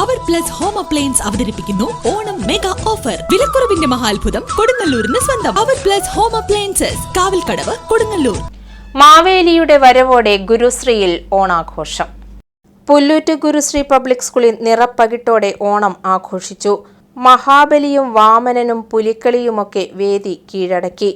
Power plus home appliance അവതരിപ്പിക്കുന്നു Onam mega offer. വിലക്കുറവിന്റെ മഹാത്ഭുതം കൊടുങ്ങല്ലൂരിന് സ്വന്തം. Power plus home appliances, Kavalkadavu, Kodungallur. മാവേലിയുടെ വരവോടെ ഗുരുശ്രീയിൽ ഓണാഘോഷം. പുല്ലൂറ്റ് ഗുരുശ്രീ പബ്ലിക് സ്കൂളിൽ നിറപ്പകിട്ടോടെ ഓണം ആഘോഷിച്ചു. മഹാബലിയും വാമനനും പുലിക്കളിയുമൊക്കെ വേദി കീഴടക്കി.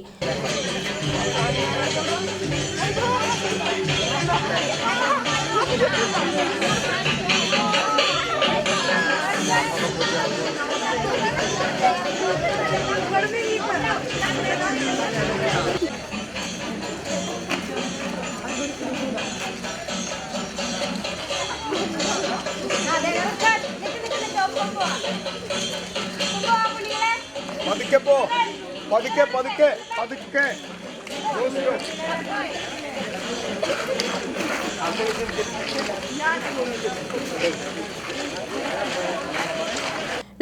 പതുക്കെ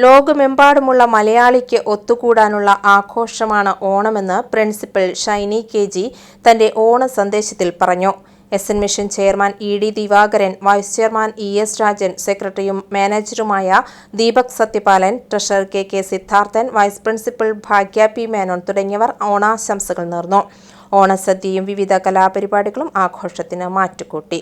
ലോകമെമ്പാടുമുള്ള മലയാളിക്ക് ഒത്തുകൂടാനുള്ള ആഘോഷമാണ് ഓണമെന്ന് പ്രിൻസിപ്പൽ ഷൈനി KG തന്റെ ഓണ സന്ദേശത്തിൽ പറഞ്ഞു. SN mission chairman ED Divakaran, vice chairman ES Rajan, സെക്രട്ടറിയും മാനേജറുമായ Deepak Sathyapalan, treasurer KK Siddharthan, vice principal Bhagya P Menon തുടങ്ങിയവർ ഓണാശംസകൾ നേർന്നു. ഓണസദ്യയും വിവിധ കലാപരിപാടികളും ആഘോഷത്തിന് മാറ്റുകൂട്ടി.